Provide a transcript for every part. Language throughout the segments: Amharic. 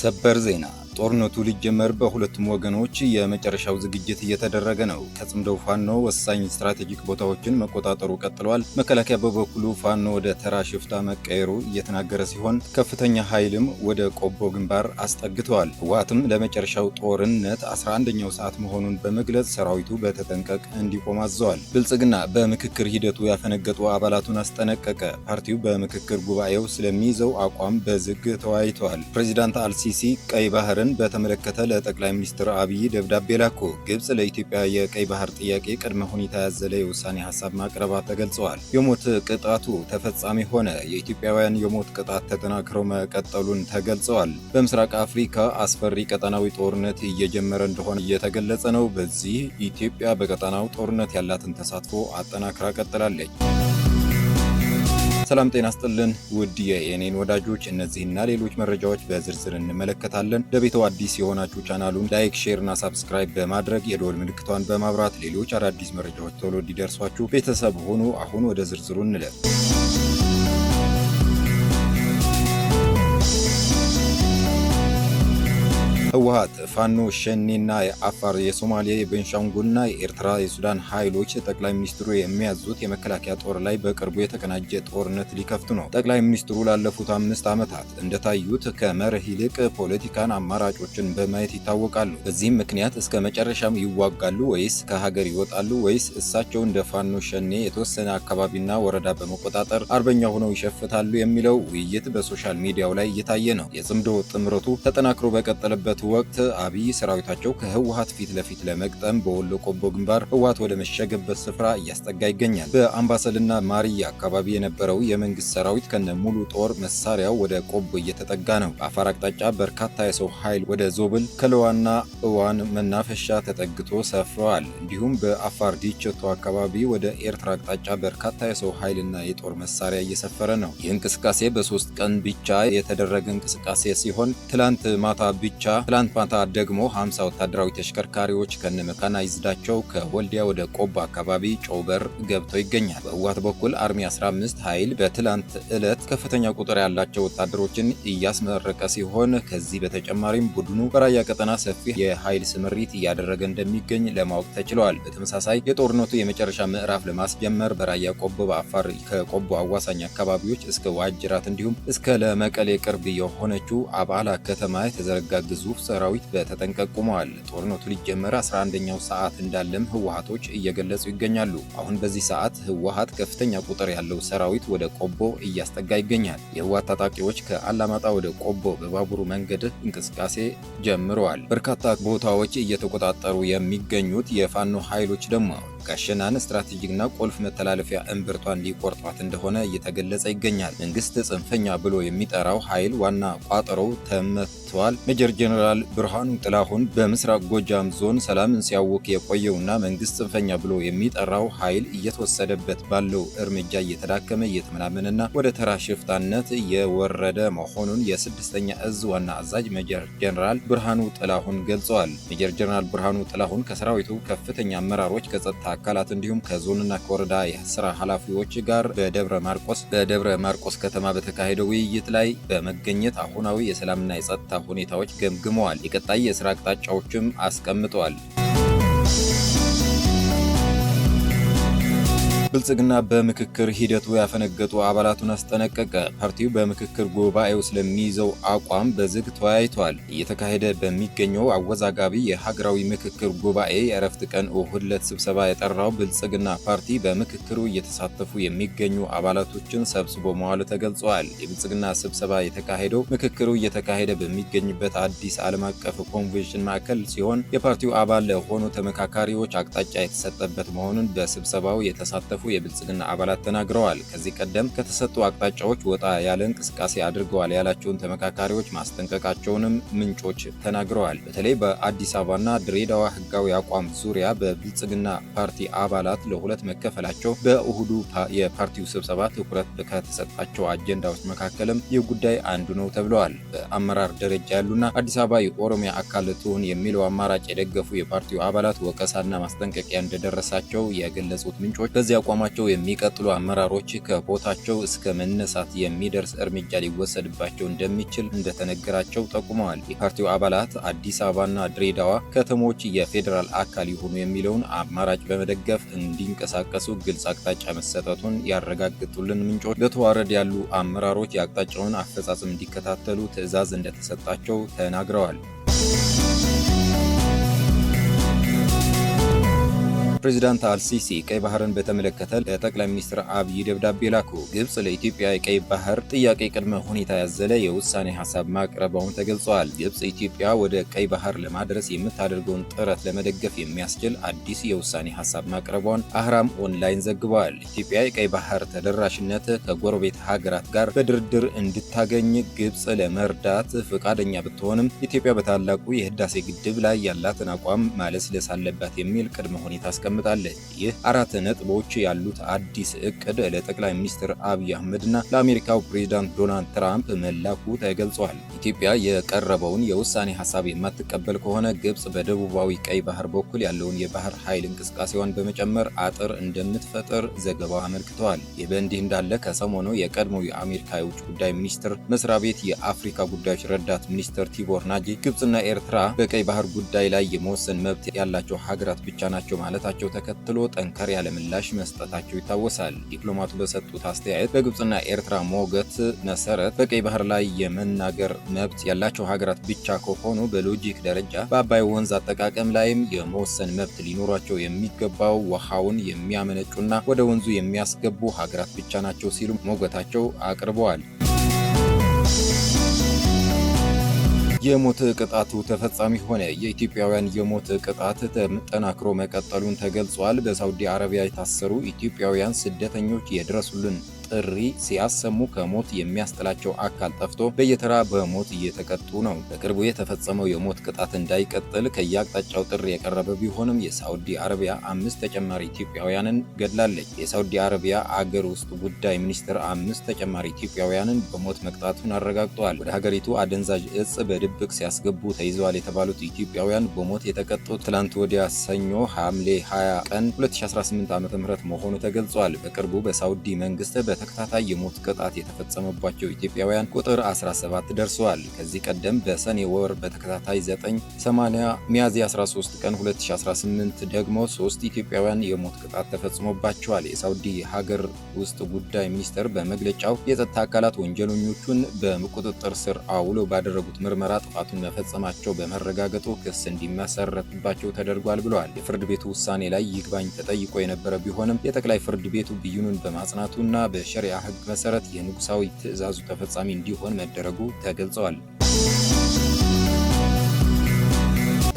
ሰበር ዜና ጦርነቱ ሊጀመር በሁለቱም ወገኖች የመጨረሻው ዝግጅት እየተደረገ ነው። ከጽምደው ፋኖ ወሳኝ ስትራቴጂክ ቦታዎችን መቆጣጠሩ ቀጥሏል። መከላከያ በበኩሉ ፋኖ ወደ ተራ ሽፍታ መቀየሩ እየተናገረ ሲሆን ከፍተኛ ኃይልም ወደ ቆቦ ግንባር አስጠግተዋል። ህወሓትም ለመጨረሻው ጦርነት 11ኛው ሰዓት መሆኑን በመግለጽ ሰራዊቱ በተጠንቀቅ እንዲቆም አዘዋል። ብልጽግና በምክክር ሂደቱ ያፈነገጡ አባላቱን አስጠነቀቀ። ፓርቲው በምክክር ጉባኤው ስለሚይዘው አቋም በዝግ ተወያይተዋል። ፕሬዚዳንት አልሲሲ ቀይ ባህርን በተመለከተ ለጠቅላይ ሚኒስትር አብይ ደብዳቤ ላኩ። ግብጽ ለኢትዮጵያ የቀይ ባህር ጥያቄ ቅድመ ሁኔታ ያዘለ የውሳኔ ሀሳብ ማቅረባ ተገልጸዋል። የሞት ቅጣቱ ተፈጻሚ ሆነ። የኢትዮጵያውያን የሞት ቅጣት ተጠናክረው መቀጠሉን ተገልጸዋል። በምስራቅ አፍሪካ አስፈሪ ቀጠናዊ ጦርነት እየጀመረ እንደሆነ እየተገለጸ ነው። በዚህ ኢትዮጵያ በቀጠናው ጦርነት ያላትን ተሳትፎ አጠናክራ ቀጥላለች። ሰላም ጤና ስጥልን ውድ የኤኔን ወዳጆች፣ እነዚህና ሌሎች መረጃዎች በዝርዝር እንመለከታለን። ለቤቱ አዲስ የሆናችሁ ቻናሉን ላይክ፣ ሼር እና ሳብስክራይብ በማድረግ የደወል ምልክቷን በማብራት ሌሎች አዳዲስ መረጃዎች ቶሎ እንዲደርሷችሁ ቤተሰብ ሆኑ። አሁን ወደ ዝርዝሩ እንለፍ። ህወሓት፣ ፋኖ፣ ሸኔና የአፋር፣ የሶማሊያ፣ የቤንሻንጉልና የኤርትራ፣ የሱዳን ኃይሎች ጠቅላይ ሚኒስትሩ የሚያዙት የመከላከያ ጦር ላይ በቅርቡ የተቀናጀ ጦርነት ሊከፍቱ ነው። ጠቅላይ ሚኒስትሩ ላለፉት 5 ዓመታት እንደታዩት ከመርህ ይልቅ ፖለቲካን አማራጮችን በማየት ይታወቃሉ። በዚህም ምክንያት እስከ መጨረሻም ይዋጋሉ ወይስ ከሀገር ይወጣሉ ወይስ እሳቸው እንደ ፋኖ፣ ሸኔ የተወሰነ አካባቢና ወረዳ በመቆጣጠር አርበኛ ሆነው ይሸፍታሉ የሚለው ውይይት በሶሻል ሚዲያው ላይ እየታየ ነው። የጽምዶ ጥምረቱ ተጠናክሮ በቀጠለበት ወቅት አብይ ሰራዊታቸው ከህወሓት ፊት ለፊት ለመግጠም በወሎ ቆቦ ግንባር ህወሓት ወደ መሸገበት ስፍራ እያስጠጋ ይገኛል። በአምባሰልና ማርያ አካባቢ የነበረው የመንግስት ሰራዊት ከነ ሙሉ ጦር መሳሪያው ወደ ቆቦ እየተጠጋ ነው። በአፋር አቅጣጫ በርካታ የሰው ኃይል ወደ ዞብል፣ ከለዋና እዋን መናፈሻ ተጠግቶ ሰፍረዋል። እንዲሁም በአፋር ዲቸቶ አካባቢ ወደ ኤርትራ አቅጣጫ በርካታ የሰው ኃይልና የጦር መሳሪያ እየሰፈረ ነው። ይህ እንቅስቃሴ በ3 ቀን ብቻ የተደረገ እንቅስቃሴ ሲሆን ትላንት ማታ ደግሞ 50 ወታደራዊ ተሽከርካሪዎች ከነመካናይዝዳቸው ከወልዲያ ወደ ቆቦ አካባቢ ጮበር ገብተው ይገኛል። በህወሓት በኩል አርሚ 15 ኃይል በትላንት ዕለት ከፍተኛ ቁጥር ያላቸው ወታደሮችን እያስመረቀ ሲሆን ከዚህ በተጨማሪም ቡድኑ በራያ ቀጠና ሰፊ የኃይል ስምሪት እያደረገ እንደሚገኝ ለማወቅ ተችሏል። በተመሳሳይ የጦርነቱ የመጨረሻ ምዕራፍ ለማስጀመር በራያ ቆቦ፣ በአፋር ከቆቦ አዋሳኝ አካባቢዎች እስከ ዋጅራት እንዲሁም እስከ ለመቀሌ ቅርብ የሆነችው አባላ ከተማ የተዘረጋ ግዙፍ ሰራዊት በተጠንቀቅ ቆመዋል። ጦርነቱ ሊጀመር 11ኛው ሰዓት እንዳለም ህወሓቶች እየገለጹ ይገኛሉ። አሁን በዚህ ሰዓት ህወሓት ከፍተኛ ቁጥር ያለው ሰራዊት ወደ ቆቦ እያስጠጋ ይገኛል። የህወሓት ታጣቂዎች ከአላማጣ ወደ ቆቦ በባቡሩ መንገድ እንቅስቃሴ ጀምረዋል። በርካታ ቦታዎች እየተቆጣጠሩ የሚገኙት የፋኖ ኃይሎች ደግሞ ጋሸናን ስትራቴጂክና ቁልፍ መተላለፊያ እምብርቷን ሊቆርጧት እንደሆነ እየተገለጸ ይገኛል። መንግስት ጽንፈኛ ብሎ የሚጠራው ኃይል ዋና ቋጠሮው ተመቷል። ሜጀር ጀነራል ብርሃኑ ጥላሁን በምስራቅ ጎጃም ዞን ሰላምን ሲያውክ የቆየውና መንግስት ጽንፈኛ ብሎ የሚጠራው ኃይል እየተወሰደበት ባለው እርምጃ እየተዳከመ እየተመናመነና ወደ ተራ ሽፍታነት የወረደ መሆኑን የ6ኛ እዝ ዋና አዛዥ ሜጀር ጀነራል ብርሃኑ ጥላሁን ገልጸዋል። ሜጀር ጀነራል ብርሃኑ ጥላሁን ከሰራዊቱ ከፍተኛ አመራሮች ከጸጥታ አካላት እንዲሁም ከዞንና ከወረዳ የስራ ኃላፊዎች ጋር በደብረ ማርቆስ ከተማ በተካሄደው ውይይት ላይ በመገኘት አሁናዊ የሰላምና የጸጥታ ሁኔታዎች ገምግመዋል። የቀጣይ የስራ አቅጣጫዎችም አስቀምጠዋል። ብልጽግና በምክክር ሂደቱ ያፈነገጡ አባላቱን አስጠነቀቀ። ፓርቲው በምክክር ጉባኤው ስለሚይዘው አቋም በዝግ ተወያይቷል። እየተካሄደ በሚገኘው አወዛጋቢ የሀገራዊ ምክክር ጉባኤ የእረፍት ቀን እሁድ ዕለት ስብሰባ የጠራው ብልጽግና ፓርቲ በምክክሩ እየተሳተፉ የሚገኙ አባላቶችን ሰብስቦ መዋሉ ተገልጿል። የብልጽግና ስብሰባ የተካሄደው ምክክሩ እየተካሄደ በሚገኝበት አዲስ ዓለም አቀፍ ኮንቬንሽን ማዕከል ሲሆን የፓርቲው አባል ለሆኑ ተመካካሪዎች አቅጣጫ የተሰጠበት መሆኑን በስብሰባው የተሳተፉ የብልጽግና አባላት ተናግረዋል። ከዚህ ቀደም ከተሰጡ አቅጣጫዎች ወጣ ያለ እንቅስቃሴ አድርገዋል ያላቸውን ተመካካሪዎች ማስጠንቀቃቸውንም ምንጮች ተናግረዋል። በተለይ በአዲስ አበባና ድሬዳዋ ህጋዊ አቋም ዙሪያ በብልጽግና ፓርቲ አባላት ለሁለት መከፈላቸው በእሁዱ የፓርቲው ስብሰባ ትኩረት ከተሰጣቸው አጀንዳዎች መካከልም ይህ ጉዳይ አንዱ ነው ተብለዋል። በአመራር ደረጃ ያሉና አዲስ አበባ የኦሮሚያ አካል ትሁን የሚለው አማራጭ የደገፉ የፓርቲው አባላት ወቀሳና ማስጠንቀቂያ እንደደረሳቸው የገለጹት ምንጮች በዚህ አቋም አቋማቸው የሚቀጥሉ አመራሮች ከቦታቸው እስከ መነሳት የሚደርስ እርምጃ ሊወሰድባቸው እንደሚችል እንደተነገራቸው ጠቁመዋል። የፓርቲው አባላት አዲስ አበባና ድሬዳዋ ከተሞች የፌዴራል አካል ይሁኑ የሚለውን አማራጭ በመደገፍ እንዲንቀሳቀሱ ግልጽ አቅጣጫ መሰጠቱን ያረጋግጡልን ምንጮች በተዋረድ ያሉ አመራሮች የአቅጣጫውን አፈጻጸም እንዲከታተሉ ትዕዛዝ እንደተሰጣቸው ተናግረዋል። ፕሬዚዳንት አልሲሲ ቀይ ባህርን በተመለከተ ለጠቅላይ ሚኒስትር አብይ ደብዳቤ ላኩ። ግብጽ ለኢትዮጵያ የቀይ ባህር ጥያቄ ቅድመ ሁኔታ ያዘለ የውሳኔ ሀሳብ ማቅረቧን ተገልጿል። ግብጽ ኢትዮጵያ ወደ ቀይ ባህር ለማድረስ የምታደርገውን ጥረት ለመደገፍ የሚያስችል አዲስ የውሳኔ ሀሳብ ማቅረቧን አህራም ኦንላይን ዘግቧል። ኢትዮጵያ የቀይ ባህር ተደራሽነት ከጎረቤት ሀገራት ጋር በድርድር እንድታገኝ ግብጽ ለመርዳት ፈቃደኛ ብትሆንም ኢትዮጵያ በታላቁ የህዳሴ ግድብ ላይ ያላትን አቋም ማለስለስ አለባት የሚል ቅድመ ሁኔታ አስቀምጣለች። ይህ 4 ነጥቦች ያሉት አዲስ እቅድ ለጠቅላይ ሚኒስትር አብይ አህመድና ለአሜሪካው ፕሬዝዳንት ዶናልድ ትራምፕ መላኩ ተገልጿል። ኢትዮጵያ የቀረበውን የውሳኔ ሀሳብ የማትቀበል ከሆነ ግብጽ በደቡባዊ ቀይ ባህር በኩል ያለውን የባህር ኃይል እንቅስቃሴዋን በመጨመር አጥር እንደምትፈጥር ዘገባው አመልክተዋል። ይህ በእንዲህ እንዳለ ከሰሞኑ የቀድሞው የአሜሪካ የውጭ ጉዳይ ሚኒስትር መስሪያ ቤት የአፍሪካ ጉዳዮች ረዳት ሚኒስትር ቲቦር ናጂ ግብጽና ኤርትራ በቀይ ባህር ጉዳይ ላይ የመወሰን መብት ያላቸው ሀገራት ብቻ ናቸው ማለታቸው ተከትሎ ጠንከር ያለ ምላሽ መስጠታቸው ይታወሳል። ዲፕሎማቱ በሰጡት አስተያየት በግብጽና ኤርትራ ሞገት መሰረት በቀይ ባህር ላይ የመናገር መብት ያላቸው ሀገራት ብቻ ከሆኑ በሎጂክ ደረጃ በአባይ ወንዝ አጠቃቀም ላይም የመወሰን መብት ሊኖራቸው የሚገባው ውሃውን የሚያመነጩና ወደ ወንዙ የሚያስገቡ ሀገራት ብቻ ናቸው ሲሉ ሞገታቸው አቅርበዋል። የሞት ቅጣቱ ተፈጻሚ ሆነ። የኢትዮጵያውያን የሞት ቅጣት ተጠናክሮ መቀጠሉን ተገልጿል። በሳውዲ አረቢያ የታሰሩ ኢትዮጵያውያን ስደተኞች የድረሱልን ጥሪ ሲያሰሙ ከሞት የሚያስጥላቸው አካል ጠፍቶ በየተራ በሞት እየተቀጡ ነው። በቅርቡ የተፈጸመው የሞት ቅጣት እንዳይቀጥል ከየአቅጣጫው ጥሪ የቀረበ ቢሆንም የሳውዲ አረቢያ 5 ተጨማሪ ኢትዮጵያውያንን ገድላለች። የሳውዲ አረቢያ አገር ውስጥ ጉዳይ ሚኒስትር 5 ተጨማሪ ኢትዮጵያውያንን በሞት መቅጣቱን አረጋግጠዋል። ወደ ሀገሪቱ አደንዛዥ እጽ በድብቅ ሲያስገቡ ተይዘዋል የተባሉት ኢትዮጵያውያን በሞት የተቀጡት ትላንት ወዲያ ሰኞ ሐምሌ 20 ቀን 2018 ዓ.ም መሆኑ ተገልጿል። በቅርቡ በሳውዲ መንግስት በተከታታይ የሞት ቅጣት የተፈጸመባቸው ኢትዮጵያውያን ቁጥር 17 ደርሰዋል። ከዚህ ቀደም በሰኔ ወር በተከታታይ 9፣ 80፣ ሚያዝያ 13 ቀን 2018 ደግሞ 3 ኢትዮጵያውያን የሞት ቅጣት ተፈጽሞባቸዋል። የሳውዲ ሀገር ውስጥ ጉዳይ ሚኒስቴር በመግለጫው የጸጥታ አካላት ወንጀለኞቹን በቁጥጥር ስር አውሎ ባደረጉት ምርመራ ጥፋቱን መፈጸማቸው በመረጋገጡ ክስ እንዲመሰረትባቸው ተደርጓል ብለዋል። የፍርድ ቤቱ ውሳኔ ላይ ይግባኝ ተጠይቆ የነበረ ቢሆንም የጠቅላይ ፍርድ ቤቱ ብይኑን በማጽናቱና በሸሪዓ ሕግ መሰረት የንጉሳዊ ትዕዛዙ ተፈጻሚ እንዲሆን መደረጉ ተገልጸዋል።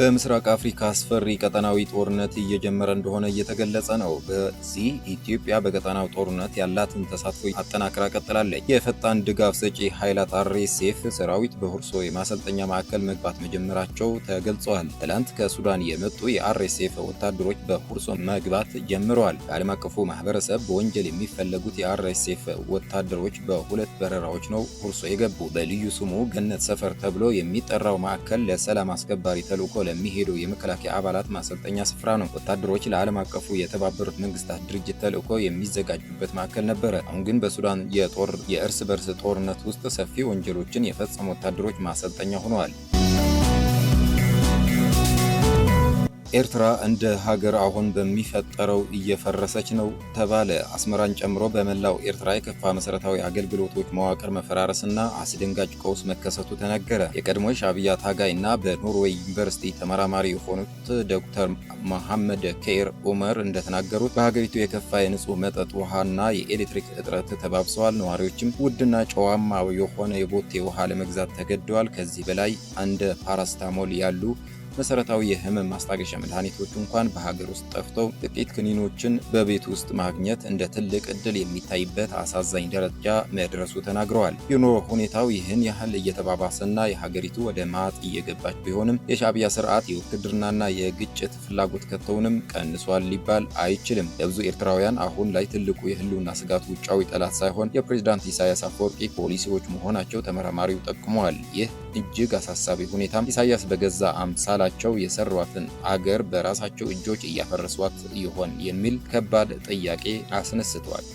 በምስራቅ አፍሪካ አስፈሪ ቀጠናዊ ጦርነት እየጀመረ እንደሆነ እየተገለጸ ነው። በዚህ ኢትዮጵያ በቀጠናው ጦርነት ያላትን ተሳትፎ አጠናክራ ቀጥላለች። የፈጣን ድጋፍ ሰጪ ኃይላት አርኤስኤፍ ሰራዊት በሁርሶ የማሰልጠኛ ማዕከል መግባት መጀመራቸው ተገልጸዋል። ትላንት ከሱዳን የመጡ የአርኤስኤፍ ወታደሮች በሁርሶ መግባት ጀምረዋል። በዓለም አቀፉ ማህበረሰብ በወንጀል የሚፈለጉት የአርኤስኤፍ ወታደሮች በ2 በረራዎች ነው ሁርሶ የገቡ። በልዩ ስሙ ገነት ሰፈር ተብሎ የሚጠራው ማዕከል ለሰላም አስከባሪ ተልዕኮ ለሚሄዱ የመከላከያ አባላት ማሰልጠኛ ስፍራ ነው። ወታደሮች ለዓለም አቀፉ የተባበሩት መንግስታት ድርጅት ተልዕኮ የሚዘጋጁበት ማዕከል ነበረ። አሁን ግን በሱዳን የእርስ በርስ ጦርነት ውስጥ ሰፊ ወንጀሎችን የፈጸሙ ወታደሮች ማሰልጠኛ ሆነዋል። ኤርትራ እንደ ሀገር አሁን በሚፈጠረው እየፈረሰች ነው ተባለ። አስመራን ጨምሮ በመላው ኤርትራ የከፋ መሰረታዊ አገልግሎቶች መዋቅር መፈራረስና አስደንጋጭ ቀውስ መከሰቱ ተነገረ። የቀድሞ ሻዕቢያ ታጋይ እና በኖርዌይ ዩኒቨርሲቲ ተመራማሪ የሆኑት ዶክተር መሐመድ ከኤር ኡመር እንደተናገሩት በሀገሪቱ የከፋ የንጹህ መጠጥ ውሃና የኤሌክትሪክ እጥረት ተባብሰዋል። ነዋሪዎችም ውድና ጨዋማ የሆነ የቦቴ ውሃ ለመግዛት ተገደዋል። ከዚህ በላይ እንደ ፓራስታሞል ያሉ መሰረታዊ የህመም ማስታገሻ መድኃኒቶች እንኳን በሀገር ውስጥ ጠፍተው ጥቂት ክኒኖችን በቤት ውስጥ ማግኘት እንደ ትልቅ እድል የሚታይበት አሳዛኝ ደረጃ መድረሱ ተናግረዋል። የኑሮ ሁኔታው ይህን ያህል እየተባባሰና የሀገሪቱ ወደ ማጥ እየገባች ቢሆንም የሻዕቢያ ስርዓት የውትድርናና የግጭት ፍላጎት ከተውንም ቀንሷል ሊባል አይችልም። ለብዙ ኤርትራውያን አሁን ላይ ትልቁ የህልውና ስጋት ውጫዊ ጠላት ሳይሆን የፕሬዝዳንት ኢሳያስ አፈወርቂ ፖሊሲዎች መሆናቸው ተመራማሪው ጠቁመዋል። ይህ እጅግ አሳሳቢ ሁኔታም ኢሳያስ በገዛ አምሳላቸው የሰሯትን አገር በራሳቸው እጆች እያፈረሷት ይሆን የሚል ከባድ ጥያቄ አስነስተዋል።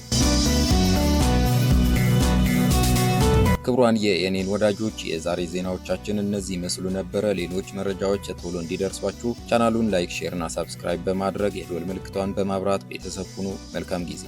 ክቡራን የኤኔን ወዳጆች የዛሬ ዜናዎቻችን እነዚህ ይመስሉ ነበረ። ሌሎች መረጃዎች ቶሎ እንዲደርሷችሁ ቻናሉን ላይክ፣ ሼር እና ሳብስክራይብ በማድረግ የደወል ምልክቷን በማብራት ቤተሰብ ሁኑ። መልካም ጊዜ